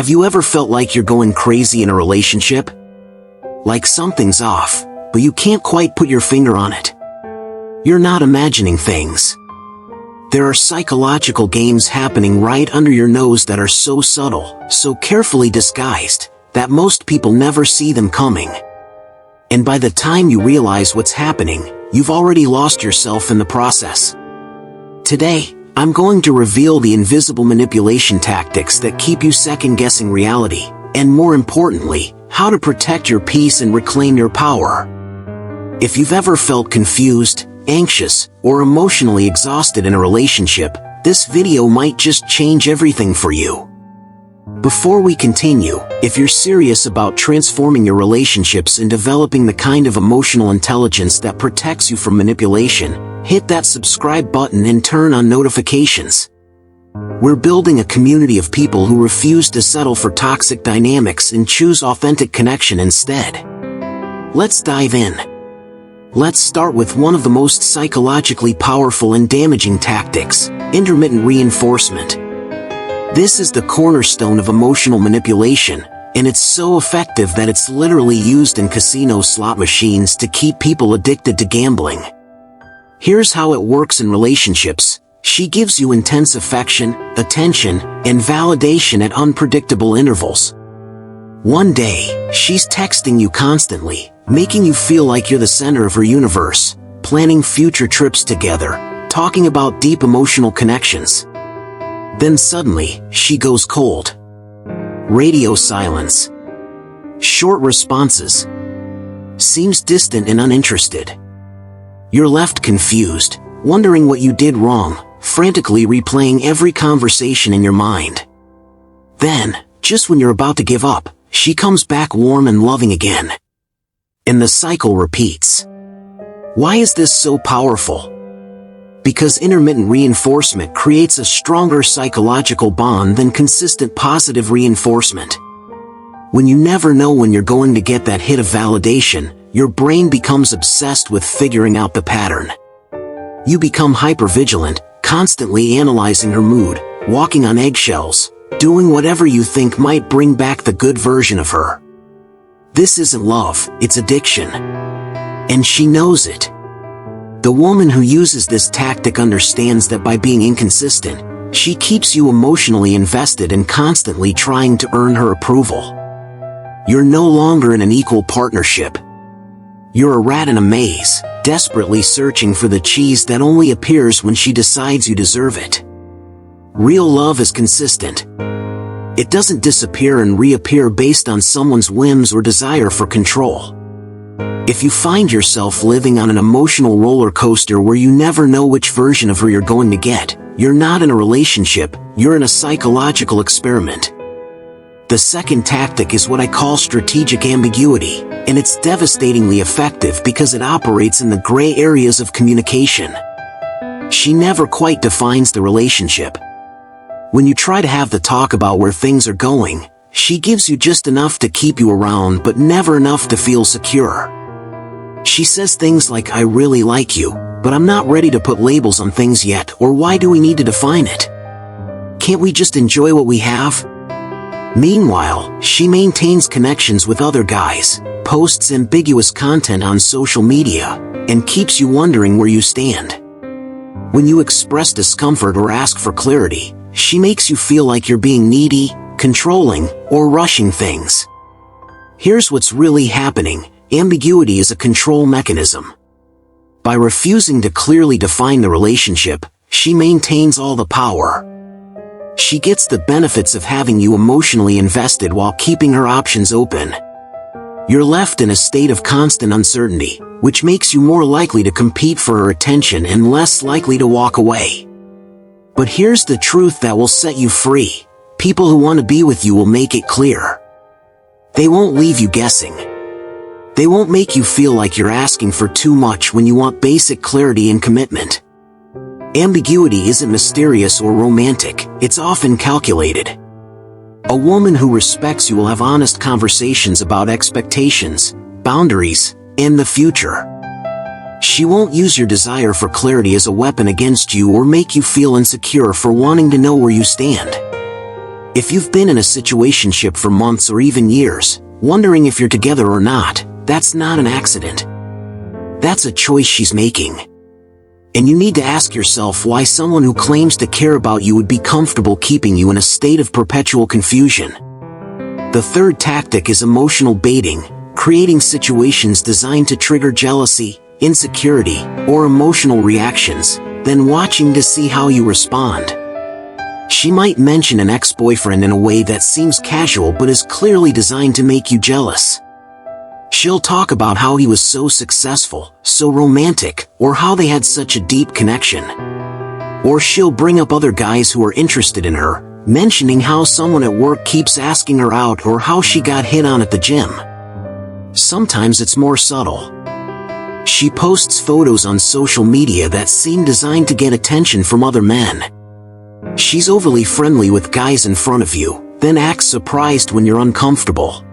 Have you ever felt like you're going crazy in a relationship? Like something's off, but you can't quite put your finger on it. You're not imagining things. There are psychological games happening right under your nose that are so subtle, so carefully disguised, that most people never see them coming. And by the time you realize what's happening, you've already lost yourself in the process. Today, I'm going to reveal the invisible manipulation tactics that keep you second-guessing reality, and more importantly, how to protect your peace and reclaim your power. If you've ever felt confused, anxious, or emotionally exhausted in a relationship, this video might just change everything for you. Before we continue, if you're serious about transforming your relationships and developing the kind of emotional intelligence that protects you from manipulation, hit that subscribe button and turn on notifications. We're building a community of people who refuse to settle for toxic dynamics and choose authentic connection instead. Let's dive in. Let's start with one of the most psychologically powerful and damaging tactics: intermittent reinforcement. This is the cornerstone of emotional manipulation, and it's so effective that it's literally used in casino slot machines to keep people addicted to gambling. Here's how it works in relationships. She gives you intense affection, attention, and validation at unpredictable intervals. One day, she's texting you constantly, making you feel like you're the center of her universe, planning future trips together, talking about deep emotional connections. Then suddenly, she goes cold. Radio silence. Short responses. Seems distant and uninterested. You're left confused, wondering what you did wrong, frantically replaying every conversation in your mind. Then, just when you're about to give up, she comes back warm and loving again. And the cycle repeats. Why is this so powerful? Because intermittent reinforcement creates a stronger psychological bond than consistent positive reinforcement. When you never know when you're going to get that hit of validation, your brain becomes obsessed with figuring out the pattern. You become hypervigilant, constantly analyzing her mood, walking on eggshells, doing whatever you think might bring back the good version of her. This isn't love, it's addiction. And she knows it. The woman who uses this tactic understands that by being inconsistent, she keeps you emotionally invested and constantly trying to earn her approval. You're no longer in an equal partnership. You're a rat in a maze, desperately searching for the cheese that only appears when she decides you deserve it. Real love is consistent. It doesn't disappear and reappear based on someone's whims or desire for control. If you find yourself living on an emotional roller coaster where you never know which version of her you're going to get, you're not in a relationship, you're in a psychological experiment. The second tactic is what I call strategic ambiguity, and it's devastatingly effective because it operates in the gray areas of communication. She never quite defines the relationship. When you try to have the talk about where things are going, she gives you just enough to keep you around but never enough to feel secure. She says things like, "I really like you, but I'm not ready to put labels on things yet," or "Why do we need to define it? Can't we just enjoy what we have?" Meanwhile, she maintains connections with other guys, posts ambiguous content on social media, and keeps you wondering where you stand. When you express discomfort or ask for clarity, she makes you feel like you're being needy, controlling, or rushing things. Here's what's really happening. Ambiguity is a control mechanism. By refusing to clearly define the relationship, she maintains all the power. She gets the benefits of having you emotionally invested while keeping her options open. You're left in a state of constant uncertainty, which makes you more likely to compete for her attention and less likely to walk away. But here's the truth that will set you free. People who want to be with you will make it clear. They won't leave you guessing. They won't make you feel like you're asking for too much when you want basic clarity and commitment. Ambiguity isn't mysterious or romantic, it's often calculated. A woman who respects you will have honest conversations about expectations, boundaries, and the future. She won't use your desire for clarity as a weapon against you or make you feel insecure for wanting to know where you stand. If you've been in a situationship for months or even years, wondering if you're together or not, that's not an accident. That's a choice she's making. And you need to ask yourself why someone who claims to care about you would be comfortable keeping you in a state of perpetual confusion. The third tactic is emotional baiting, creating situations designed to trigger jealousy, insecurity, or emotional reactions, then watching to see how you respond. She might mention an ex-boyfriend in a way that seems casual but is clearly designed to make you jealous. She'll talk about how he was so successful, so romantic, or how they had such a deep connection. Or she'll bring up other guys who are interested in her, mentioning how someone at work keeps asking her out or how she got hit on at the gym. Sometimes it's more subtle. She posts photos on social media that seem designed to get attention from other men. She's overly friendly with guys in front of you, then acts surprised when you're uncomfortable.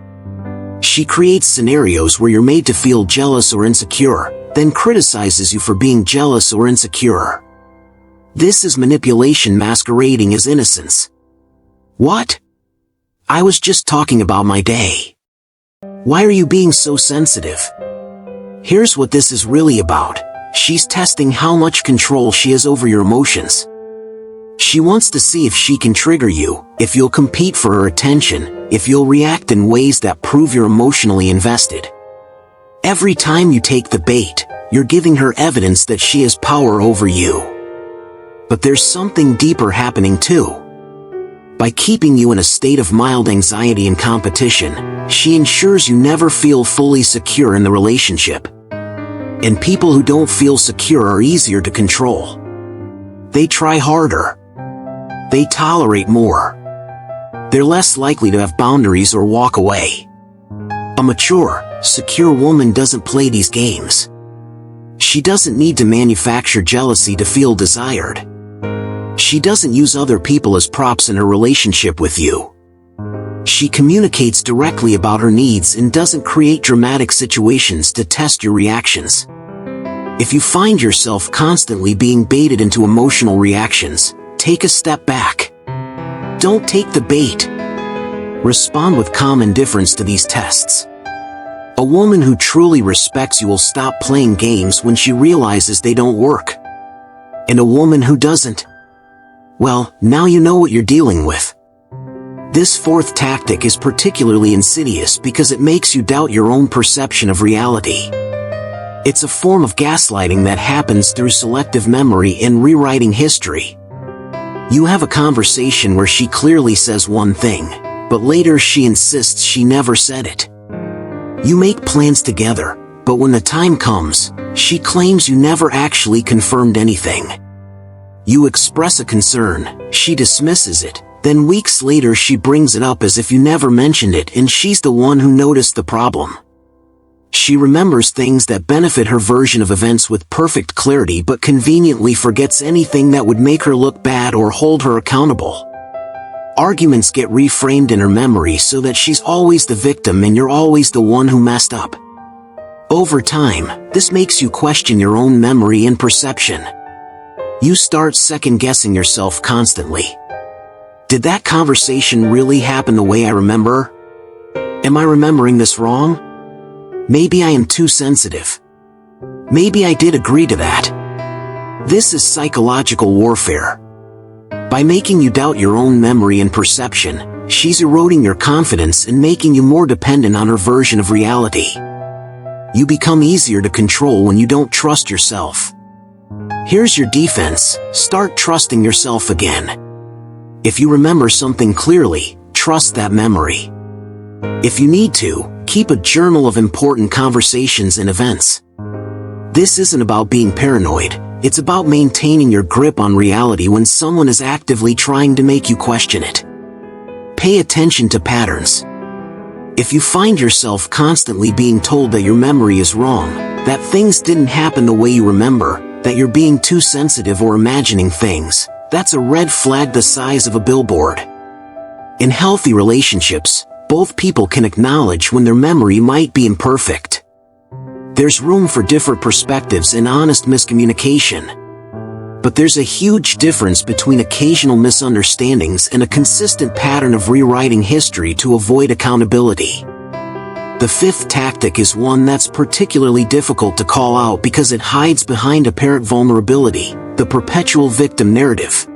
She creates scenarios where you're made to feel jealous or insecure, then criticizes you for being jealous or insecure. This is manipulation masquerading as innocence. What? I was just talking about my day. Why are you being so sensitive? Here's what this is really about. She's testing how much control she has over your emotions. She wants to see if she can trigger you, if you'll compete for her attention, if you'll react in ways that prove you're emotionally invested. Every time you take the bait, you're giving her evidence that she has power over you. But there's something deeper happening too. By keeping you in a state of mild anxiety and competition, she ensures you never feel fully secure in the relationship. And people who don't feel secure are easier to control. They try harder. They tolerate more. They're less likely to have boundaries or walk away. A mature, secure woman doesn't play these games. She doesn't need to manufacture jealousy to feel desired. She doesn't use other people as props in her relationship with you. She communicates directly about her needs and doesn't create dramatic situations to test your reactions. If you find yourself constantly being baited into emotional reactions, take a step back. Don't take the bait. Respond with calm indifference to these tests. A woman who truly respects you will stop playing games when she realizes they don't work. And a woman who doesn't, well, now you know what you're dealing with. This fourth tactic is particularly insidious because it makes you doubt your own perception of reality. It's a form of gaslighting that happens through selective memory and rewriting history. You have a conversation where she clearly says one thing, but later she insists she never said it. You make plans together, but when the time comes, she claims you never actually confirmed anything. You express a concern, she dismisses it, then weeks later she brings it up as if you never mentioned it and she's the one who noticed the problem. She remembers things that benefit her version of events with perfect clarity but conveniently forgets anything that would make her look bad or hold her accountable. Arguments get reframed in her memory so that she's always the victim and you're always the one who messed up. Over time, this makes you question your own memory and perception. You start second-guessing yourself constantly. Did that conversation really happen the way I remember? Am I remembering this wrong? Maybe I am too sensitive. Maybe I did agree to that. This is psychological warfare. By making you doubt your own memory and perception, she's eroding your confidence and making you more dependent on her version of reality. You become easier to control when you don't trust yourself. Here's your defense: start trusting yourself again. If you remember something clearly, trust that memory. If you need to, keep a journal of important conversations and events. This isn't about being paranoid, it's about maintaining your grip on reality when someone is actively trying to make you question it. Pay attention to patterns. If you find yourself constantly being told that your memory is wrong, that things didn't happen the way you remember, that you're being too sensitive or imagining things, that's a red flag the size of a billboard. In healthy relationships, both people can acknowledge when their memory might be imperfect. There's room for different perspectives and honest miscommunication. But there's a huge difference between occasional misunderstandings and a consistent pattern of rewriting history to avoid accountability. The fifth tactic is one that's particularly difficult to call out because it hides behind apparent vulnerability, the perpetual victim narrative.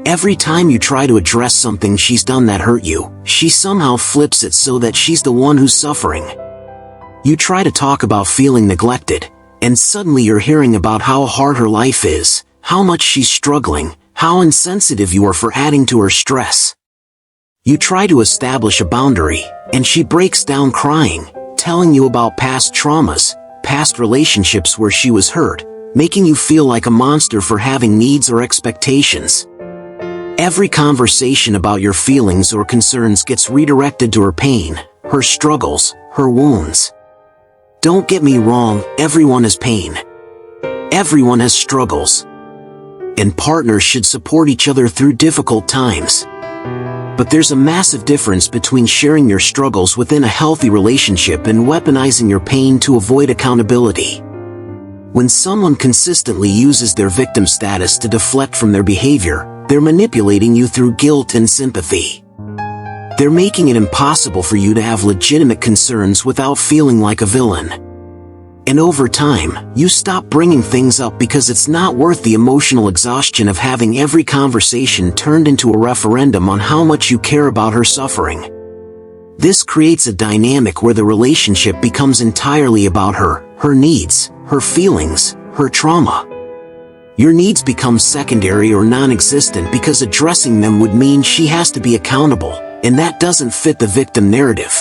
Every time you try to address something she's done that hurt you, she somehow flips it so that she's the one who's suffering. You try to talk about feeling neglected, and suddenly you're hearing about how hard her life is, how much she's struggling, how insensitive you are for adding to her stress. You try to establish a boundary, and she breaks down crying, telling you about past traumas, past relationships where she was hurt, making you feel like a monster for having needs or expectations. Every conversation about your feelings or concerns gets redirected to her pain, her struggles, her wounds. Don't get me wrong, everyone has pain. Everyone has struggles. And partners should support each other through difficult times. But there's a massive difference between sharing your struggles within a healthy relationship and weaponizing your pain to avoid accountability. When someone consistently uses their victim status to deflect from their behavior, they're manipulating you through guilt and sympathy. They're making it impossible for you to have legitimate concerns without feeling like a villain. And over time, you stop bringing things up because it's not worth the emotional exhaustion of having every conversation turned into a referendum on how much you care about her suffering. This creates a dynamic where the relationship becomes entirely about her needs, her feelings, her trauma. Your needs become secondary or non-existent because addressing them would mean she has to be accountable, and that doesn't fit the victim narrative.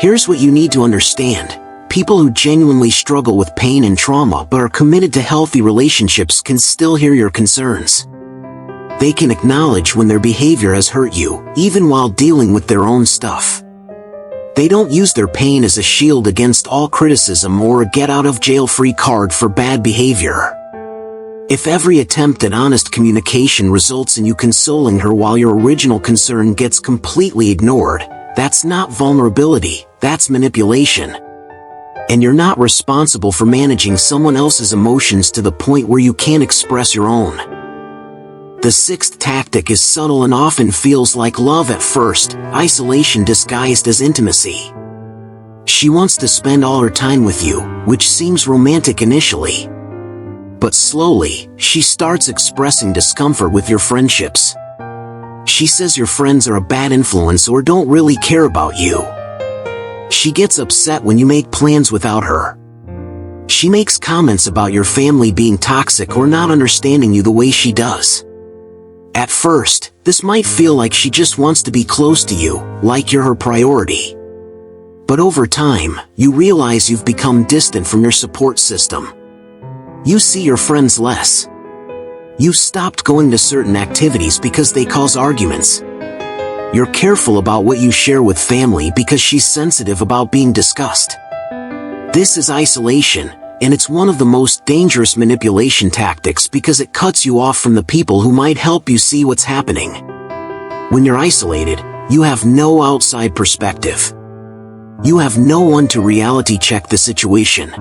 Here's what you need to understand. People who genuinely struggle with pain and trauma but are committed to healthy relationships can still hear your concerns. They can acknowledge when their behavior has hurt you, even while dealing with their own stuff. They don't use their pain as a shield against all criticism or a get-out-of-jail-free card for bad behavior. If every attempt at honest communication results in you consoling her while your original concern gets completely ignored, that's not vulnerability, that's manipulation. And you're not responsible for managing someone else's emotions to the point where you can't express your own. The sixth tactic is subtle and often feels like love at first, isolation disguised as intimacy. She wants to spend all her time with you, which seems romantic initially. But slowly, she starts expressing discomfort with your friendships. She says your friends are a bad influence or don't really care about you. She gets upset when you make plans without her. She makes comments about your family being toxic or not understanding you the way she does. At first, this might feel like she just wants to be close to you, like you're her priority. But over time, you realize you've become distant from your support system. You see your friends less. You've stopped going to certain activities because they cause arguments. You're careful about what you share with family because she's sensitive about being discussed. This is isolation, and it's one of the most dangerous manipulation tactics because it cuts you off from the people who might help you see what's happening. When you're isolated, you have no outside perspective. You have no one to reality check the situation.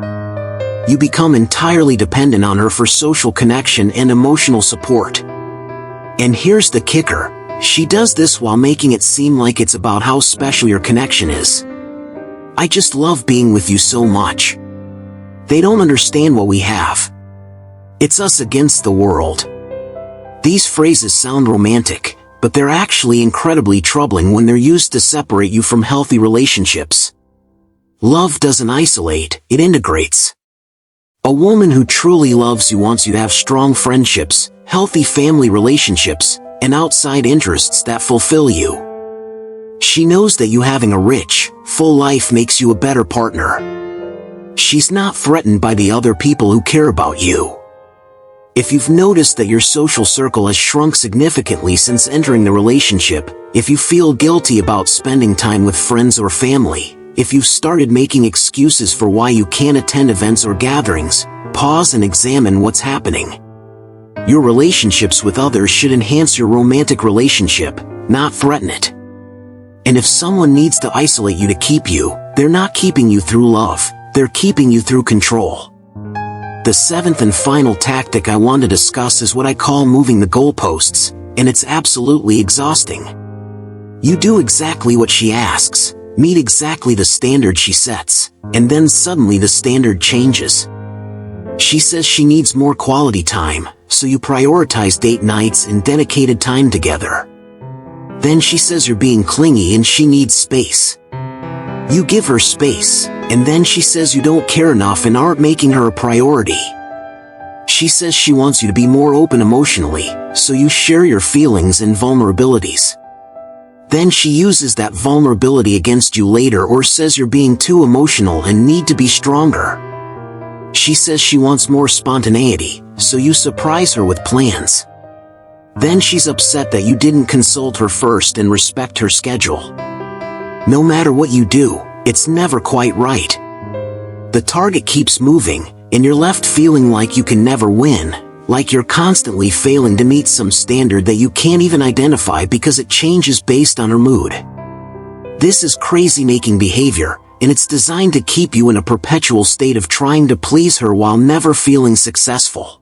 You become entirely dependent on her for social connection and emotional support. And here's the kicker. She does this while making it seem like it's about how special your connection is. I just love being with you so much. They don't understand what we have. It's us against the world. These phrases sound romantic, but they're actually incredibly troubling when they're used to separate you from healthy relationships. Love doesn't isolate, it integrates. A woman who truly loves you wants you to have strong friendships, healthy family relationships, and outside interests that fulfill you. She knows that you having a rich, full life makes you a better partner. She's not threatened by the other people who care about you. If you've noticed that your social circle has shrunk significantly since entering the relationship, if you feel guilty about spending time with friends or family, if you've started making excuses for why you can't attend events or gatherings, pause and examine what's happening. Your relationships with others should enhance your romantic relationship, not threaten it. And if someone needs to isolate you to keep you, they're not keeping you through love, they're keeping you through control. The seventh and final tactic I want to discuss is what I call moving the goalposts, and it's absolutely exhausting. You do exactly what she asks, meet exactly the standard she sets, and then suddenly the standard changes. She says she needs more quality time, so you prioritize date nights and dedicated time together. Then she says you're being clingy and she needs space. You give her space, and then she says you don't care enough and aren't making her a priority. She says she wants you to be more open emotionally, so you share your feelings and vulnerabilities. Then she uses that vulnerability against you later or says you're being too emotional and need to be stronger. She says she wants more spontaneity, so you surprise her with plans. Then she's upset that you didn't consult her first and respect her schedule. No matter what you do, it's never quite right. The target keeps moving, and you're left feeling like you can never win, like you're constantly failing to meet some standard that you can't even identify because it changes based on her mood. This is crazy-making behavior, and it's designed to keep you in a perpetual state of trying to please her while never feeling successful.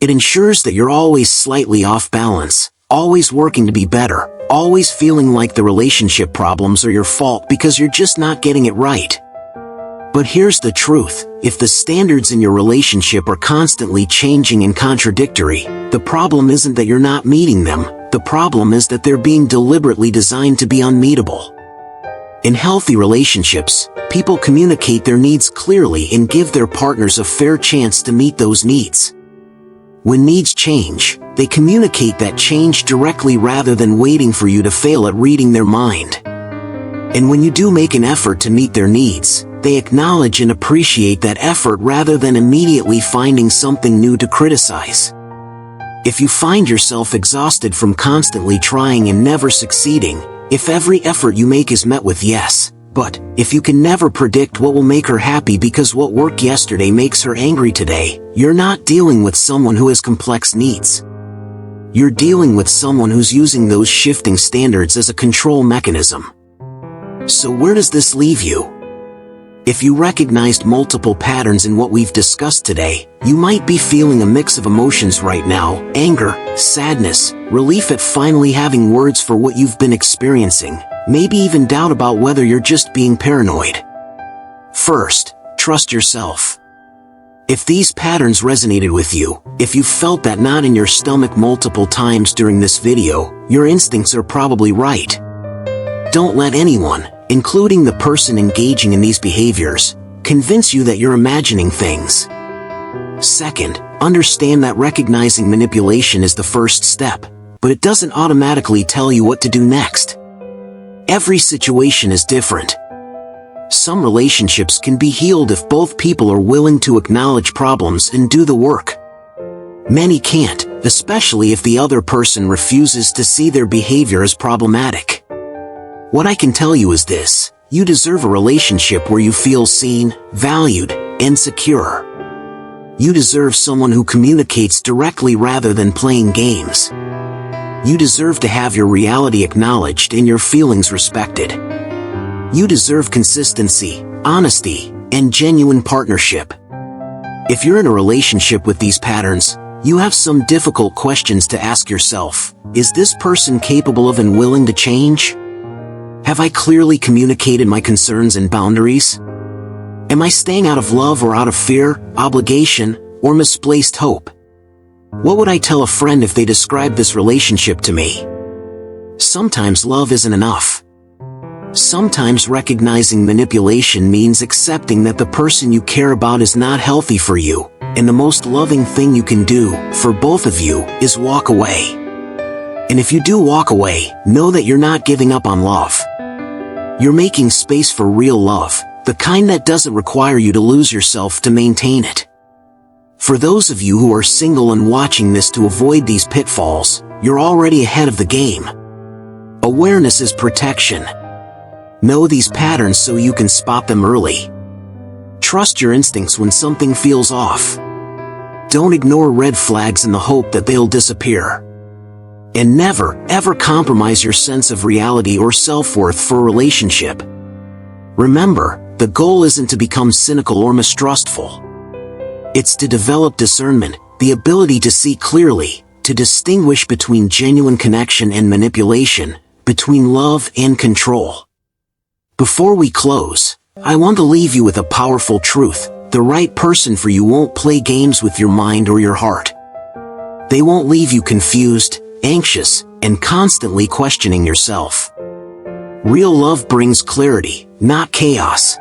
It ensures that you're always slightly off balance, always working to be better, always feeling like the relationship problems are your fault because you're just not getting it right. But here's the truth, if the standards in your relationship are constantly changing and contradictory, the problem isn't that you're not meeting them, the problem is that they're being deliberately designed to be unmeetable. In healthy relationships, people communicate their needs clearly and give their partners a fair chance to meet those needs. When needs change, they communicate that change directly rather than waiting for you to fail at reading their mind. And when you do make an effort to meet their needs, they acknowledge and appreciate that effort rather than immediately finding something new to criticize. If you find yourself exhausted from constantly trying and never succeeding, if every effort you make is met with yes, but if you can never predict what will make her happy because what worked yesterday makes her angry today, you're not dealing with someone who has complex needs. You're dealing with someone who's using those shifting standards as a control mechanism. So where does this leave you? If you recognized multiple patterns in what we've discussed today, you might be feeling a mix of emotions right now: anger, sadness, relief at finally having words for what you've been experiencing, maybe even doubt about whether you're just being paranoid. First, trust yourself. If these patterns resonated with you, if you felt that knot in your stomach multiple times during this video, your instincts are probably right. Don't let anyone, including the person engaging in these behaviors, convince you that you're imagining things. Second, understand that recognizing manipulation is the first step, but it doesn't automatically tell you what to do next. Every situation is different. Some relationships can be healed if both people are willing to acknowledge problems and do the work. Many can't, especially if the other person refuses to see their behavior as problematic. What I can tell you is this: you deserve a relationship where you feel seen, valued, and secure. You deserve someone who communicates directly rather than playing games. You deserve to have your reality acknowledged and your feelings respected. You deserve consistency, honesty, and genuine partnership. If you're in a relationship with these patterns, you have some difficult questions to ask yourself. Is this person capable of and willing to change? Have I clearly communicated my concerns and boundaries? Am I staying out of love or out of fear, obligation, or misplaced hope? What would I tell a friend if they described this relationship to me? Sometimes love isn't enough. Sometimes recognizing manipulation means accepting that the person you care about is not healthy for you, and the most loving thing you can do, for both of you, is walk away. And if you do walk away, know that you're not giving up on love. You're making space for real love, the kind that doesn't require you to lose yourself to maintain it. For those of you who are single and watching this to avoid these pitfalls, you're already ahead of the game. Awareness is protection. Know these patterns so you can spot them early. Trust your instincts when something feels off. Don't ignore red flags in the hope that they'll disappear. And never, ever compromise your sense of reality or self-worth for a relationship. Remember, the goal isn't to become cynical or mistrustful. It's to develop discernment, the ability to see clearly, to distinguish between genuine connection and manipulation, between love and control. Before we close, I want to leave you with a powerful truth. The right person for you won't play games with your mind or your heart. They won't leave you confused, anxious, and constantly questioning yourself. Real love brings clarity, not chaos.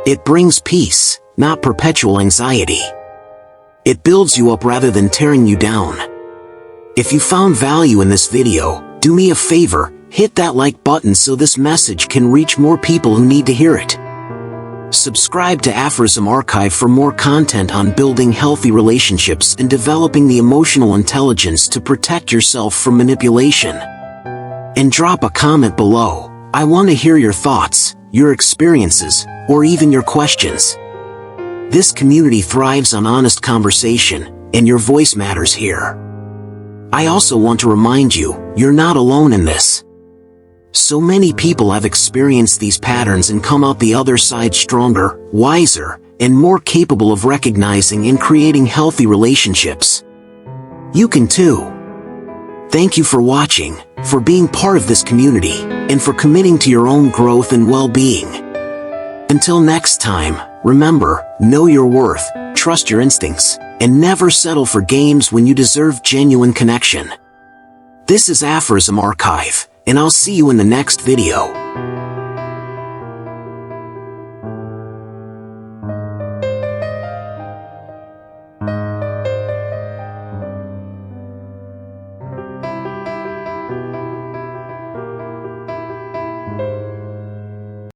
It brings peace, not perpetual anxiety. It builds you up rather than tearing you down. If you found value in this video, do me a favor, hit that like button so this message can reach more people who need to hear it. Subscribe to Aphorism Archive for more content on building healthy relationships and developing the emotional intelligence to protect yourself from manipulation. And drop a comment below. I want to hear your thoughts, your experiences, or even your questions. This community thrives on honest conversation, and your voice matters here. I also want to remind you, you're not alone in this. So many people have experienced these patterns and come out the other side stronger, wiser, and more capable of recognizing and creating healthy relationships. You can too. Thank you for watching, for being part of this community, and for committing to your own growth and well-being. Until next time, remember, know your worth, trust your instincts, and never settle for games when you deserve genuine connection. This is Aphorism Archive, and I'll see you in the next video.